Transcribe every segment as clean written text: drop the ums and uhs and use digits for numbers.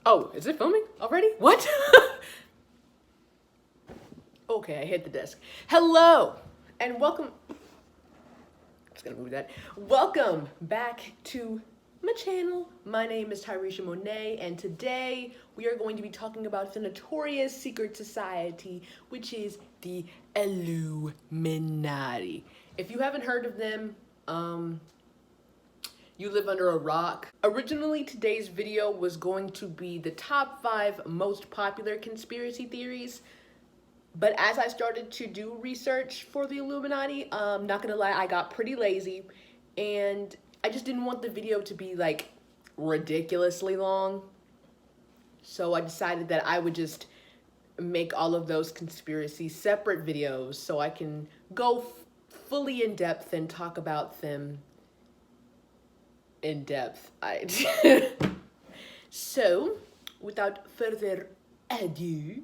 Oh, is it filming already? What? Okay, I hit the desk. Hello, and welcome. I'm just gonna move that. Welcome back to my channel. My name is Tyresha Monet, and today we are going to be talking about the notorious secret society, which is the Illuminati. If you haven't heard of them, you live under a rock. Originally, today's video was going to be the top 5 most popular conspiracy theories. But as I started to do research for the Illuminati, not gonna lie, I got pretty lazy. And I just didn't want the video to be like ridiculously long. So I decided that I would just make all of those conspiracy separate videos so I can go fully in depth and talk about them in depth. So, without further ado,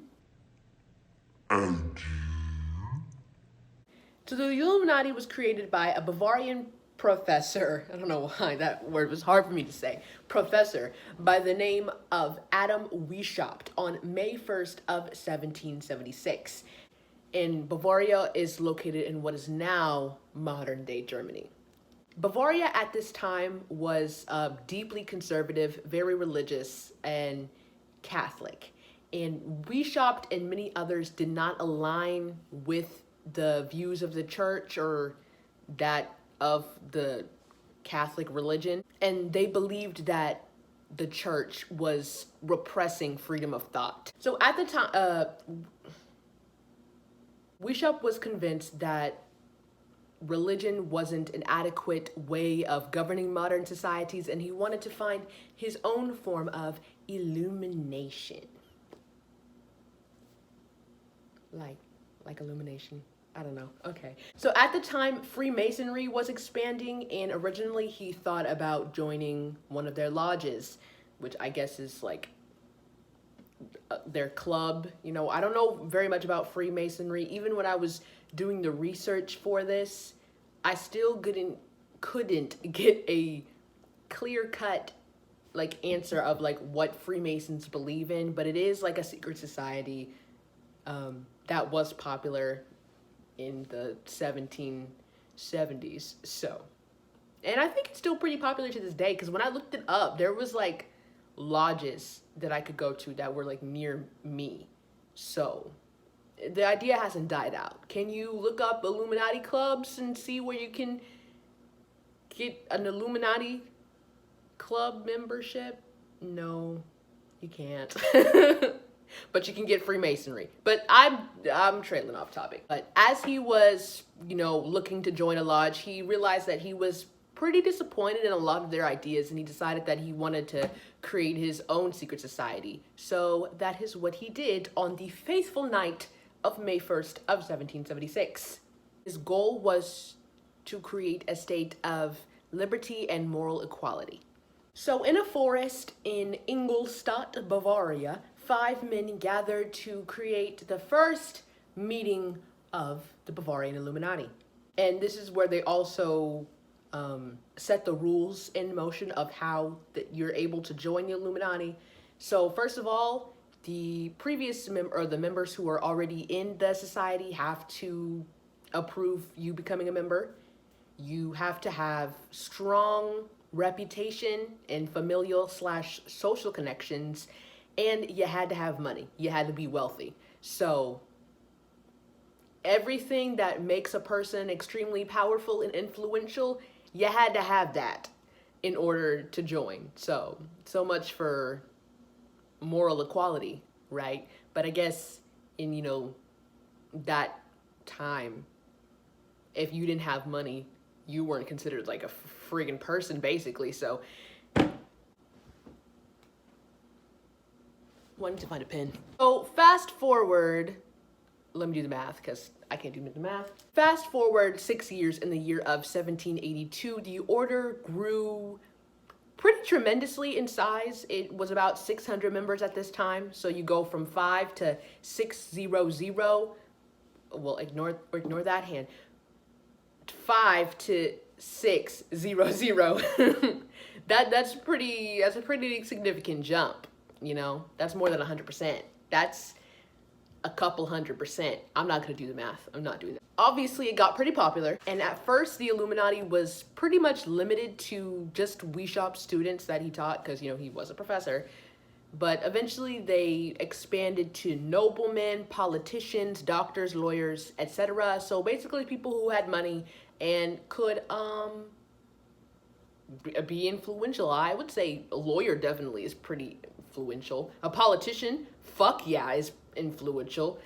so the Illuminati was created by a Bavarian professor, I don't know why that word was hard for me to say, professor by the name of Adam Weishaupt on May 1st of 1776. And Bavaria is located in what is now modern day Germany. Bavaria at this time was deeply conservative, very religious, and Catholic. And Weishaupt and many others did not align with the views of the church or that of the Catholic religion. And they believed that the church was repressing freedom of thought. So at the time, Weishaupt was convinced that religion wasn't an adequate way of governing modern societies, and he wanted to find his own form of illumination. Like illumination? I don't know. Okay. So at the time, Freemasonry was expanding, and originally he thought about joining one of their lodges, which I guess is like their club. You know, I don't know very much about Freemasonry. Even when I was doing the research for this, I still couldn't get a clear-cut like answer of like what Freemasons believe in, but it is like a secret society that was popular in the 1770s. So, and I think it's still pretty popular to this day, because when I looked it up, there was like lodges that I could go to that were like near me. So the idea hasn't died out. Can you look up Illuminati clubs and see where you can get an Illuminati club membership? No, you can't. But you can get Freemasonry. But I'm trailing off topic. But as he was, you know, looking to join a lodge, he realized that he was pretty disappointed in a lot of their ideas, and he decided that he wanted to create his own secret society. So that is what he did on the faithful night of May 1st of 1776. His goal was to create a state of liberty and moral equality. So in a forest in Ingolstadt, Bavaria, 5 men gathered to create the first meeting of the Bavarian Illuminati. And this is where they also set the rules in motion of how that you're able to join the Illuminati. So first of all, the previous the members who are already in the society have to approve you becoming a member. You have to have strong reputation and familial/social connections, and you had to have money. You had to be wealthy. So everything that makes a person extremely powerful and influential, you had to have that in order to join. So much for moral equality, right? But I guess in, you know, that time, if you didn't have money, you weren't considered like a friggin' person, basically. So wanted to find a pen. So fast forward, let me do the math because I can't do the math. Fast forward 6 years, in the year of 1782, the order grew pretty tremendously in size. It was about 600 members at this time. So you go from 5 to 600. Well, ignore that hand. 5 to 600. That's a pretty significant jump. You know, that's more than 100%. That's a couple 100%. I'm not gonna do the math. I'm not doing that. Obviously, it got pretty popular, and at first, the Illuminati was pretty much limited to just Weishaupt students that he taught, because, you know, he was a professor. But eventually, they expanded to noblemen, politicians, doctors, lawyers, etc. So basically, people who had money and could be influential. I would say a lawyer definitely is pretty influential. A politician, fuck yeah, is influential.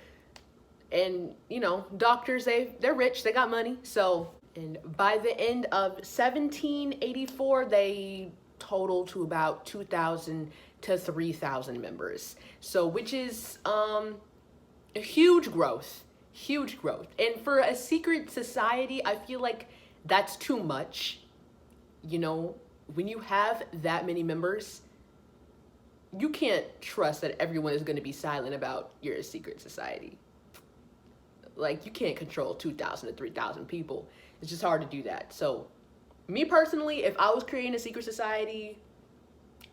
And, you know, doctors, they're rich, they got money. So, and by the end of 1784, they total to about 2,000 to 3,000 members. So, which is a huge growth, huge growth. And for a secret society, I feel like that's too much. You know, when you have that many members, you can't trust that everyone is going to be silent about your secret society. Like, you can't control 2,000 to 3,000 people. It's just hard to do that. So, me personally, if I was creating a secret society,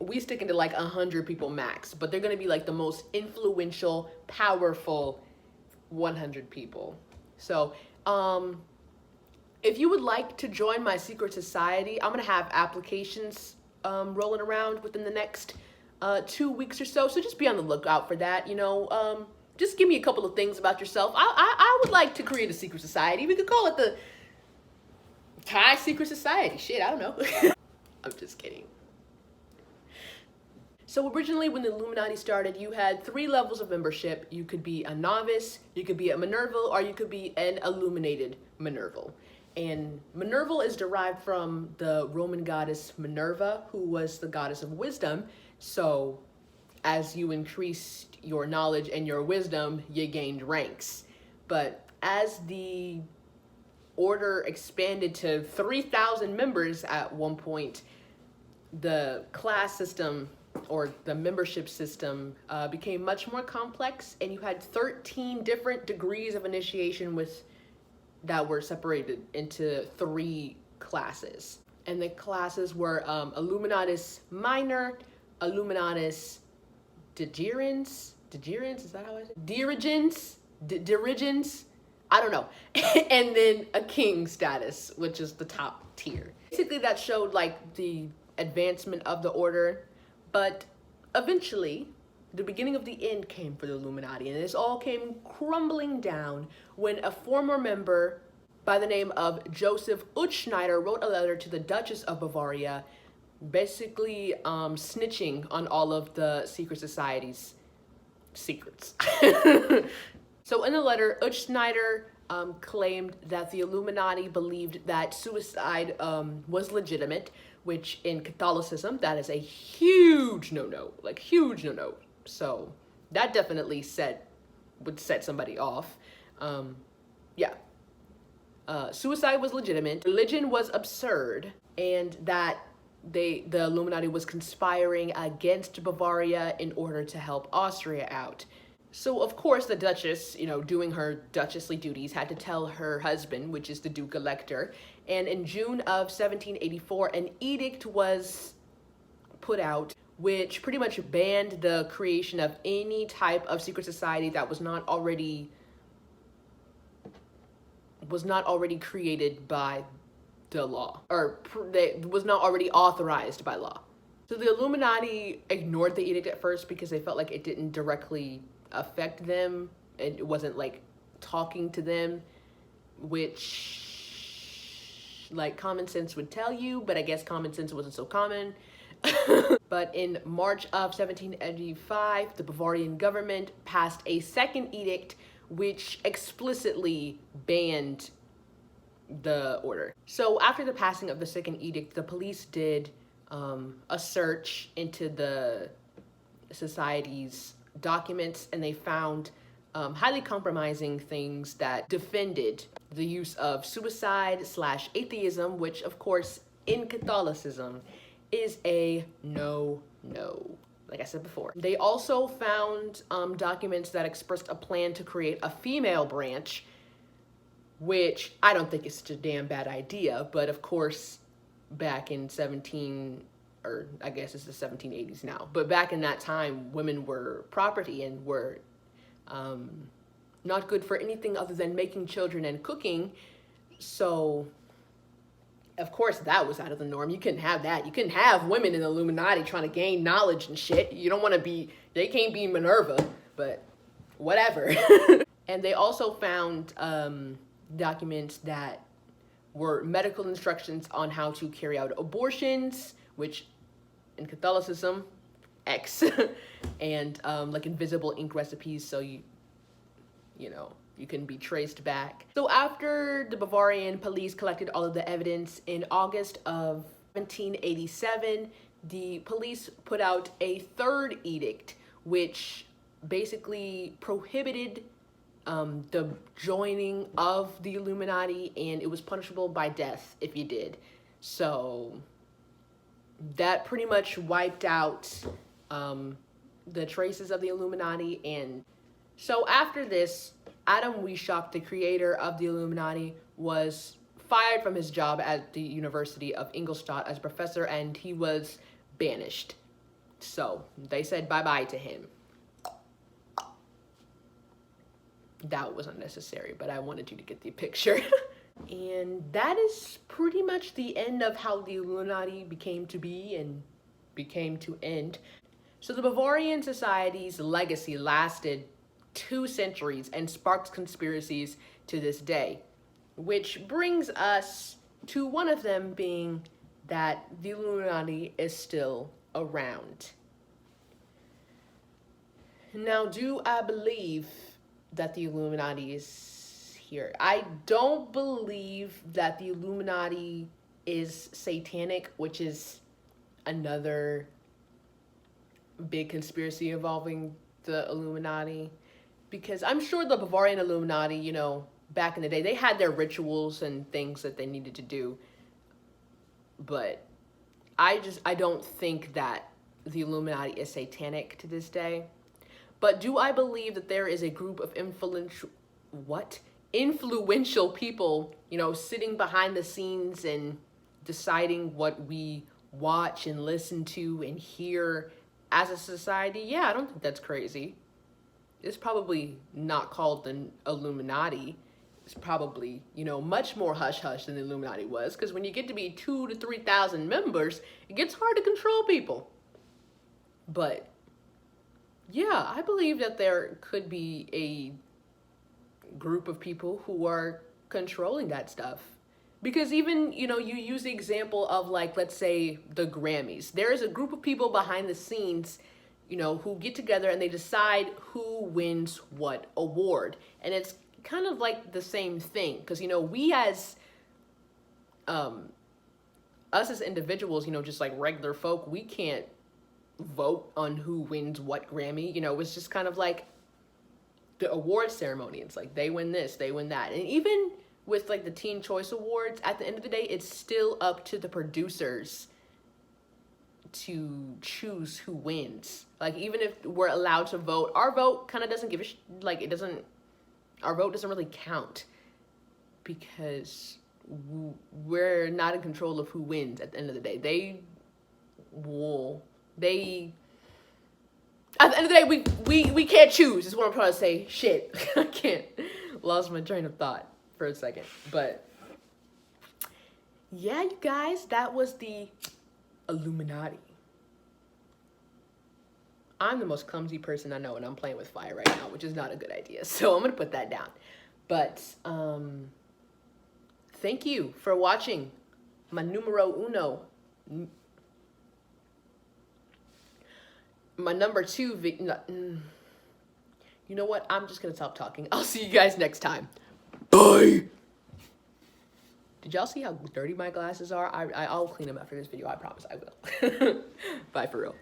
we sticking to like 100 people max, but they're going to be like the most influential, powerful 100 people. So, if you would like to join my secret society, I'm gonna have applications rolling around within the next 2 weeks or so. So just be on the lookout for that. You know, just give me a couple of things about yourself. I would like to create a secret society. We could call it the Thai Secret Society. Shit, I don't know. I'm just kidding. So originally, when the Illuminati started, you had 3 levels of membership. You could be a novice, you could be a Minerval, or you could be an illuminated Minerval. And Minerval is derived from the Roman goddess Minerva, who was the goddess of wisdom. So as you increased your knowledge and your wisdom, you gained ranks. But as the order expanded to 3,000 members at one point, the class system or the membership system became much more complex, and you had 13 different degrees of initiation that were separated into 3 classes. And the classes were Illuminatus Minor, Illuminatus Dirigens, is that how I say it? Dirigens, I don't know. And then a king status, which is the top tier. Basically, that showed like the advancement of the order, but eventually, the beginning of the end came for the Illuminati, and this all came crumbling down when a former member by the name of Joseph Utschneider wrote a letter to the Duchess of Bavaria, basically snitching on all of the secret society's secrets. So in the letter, Utschneider claimed that the Illuminati believed that suicide was legitimate, which in Catholicism, that is a huge no-no, like huge no-no. So that definitely would set somebody off. Yeah. Suicide was legitimate, religion was absurd, and that the Illuminati was conspiring against Bavaria in order to help Austria out. So of course the Duchess, you know, doing her duchessly duties, had to tell her husband, which is the Duke Elector, and in June of 1784, an edict was put out which pretty much banned the creation of any type of secret society that was not already created by the law, or was not already authorized by law. So the Illuminati ignored the edict at first because they felt like it didn't directly affect them, and it wasn't like talking to them, which like common sense would tell you, but I guess common sense wasn't so common. But in March of 1785, the Bavarian government passed a second edict which explicitly banned the order. So after the passing of the second edict, the police did a search into the society's documents, and they found highly compromising things that defended the use of suicide/atheism, which of course in Catholicism is a no-no, like I said before. They also found documents that expressed a plan to create a female branch, which I don't think is such a damn bad idea, but of course back in 17 or I guess it's the 1780s now, but back in that time, women were property and were not good for anything other than making children and cooking. So, of course, that was out of the norm. You couldn't have that. You couldn't have women in the Illuminati trying to gain knowledge and shit. You don't want to be, they can't be Minerva, but whatever. And they also found documents that were medical instructions on how to carry out abortions, which in Catholicism, X, and like invisible ink recipes, so you know, you can be traced back. So after the Bavarian police collected all of the evidence in August of 1787, the police put out a third edict, which basically prohibited the joining of the Illuminati, and it was punishable by death if you did. So that pretty much wiped out the traces of the Illuminati. And so after this, Adam Weishaupt, the creator of the Illuminati, was fired from his job at the University of Ingolstadt as a professor, and he was banished. So they said bye-bye to him. That was unnecessary, but I wanted you to get the picture. And that is pretty much the end of how the Illuminati became to be and became to end. So the Bavarian Society's legacy lasted 2 centuries and sparks conspiracies to this day, which brings us to one of them being that the Illuminati is still around. Now, do I believe that the Illuminati is here? I don't believe that the Illuminati is satanic, which is another big conspiracy involving the Illuminati, because I'm sure the Bavarian Illuminati, you know, back in the day, they had their rituals and things that they needed to do, but I don't think that the Illuminati is satanic to this day. But do I believe that there is a group of influential people, you know, sitting behind the scenes and deciding what we watch and listen to and hear as a society? Yeah, I don't think that's crazy. It's probably not called the Illuminati. It's probably, you know, much more hush-hush than the Illuminati was, because when you get to be 2,000 to 3,000 members, it gets hard to control people. But yeah, I believe that there could be a group of people who are controlling that stuff. Because even, you know, you use the example of, like, let's say the Grammys. There is a group of people behind the scenes, you know, who get together and they decide who wins what award. And it's kind of like the same thing. Because, you know, we as, us as individuals, you know, just like regular folk, we can't vote on who wins what Grammy. You know, it's just kind of like the award ceremony. It's like they win this, they win that. And even with like the Teen Choice Awards, at the end of the day, it's still up to the producers to choose who wins. Like, even if we're allowed to vote, our vote kind of doesn't give a like, it doesn't, our vote doesn't really count, because we're not in control of who wins at the end of the day. At the end of the day, we can't choose, is what I'm trying to say. Shit, I can't. Lost my train of thought for a second. But yeah, you guys, that was the Illuminati. I'm the most clumsy person I know, and I'm playing with fire right now, which is not a good idea. So I'm gonna put that down. But thank you for watching my numero uno. My number 2 you know what? I'm just gonna stop talking. I'll see you guys next time. Bye! Did y'all see how dirty my glasses are? I'll clean them after this video. I promise I will. Bye for real.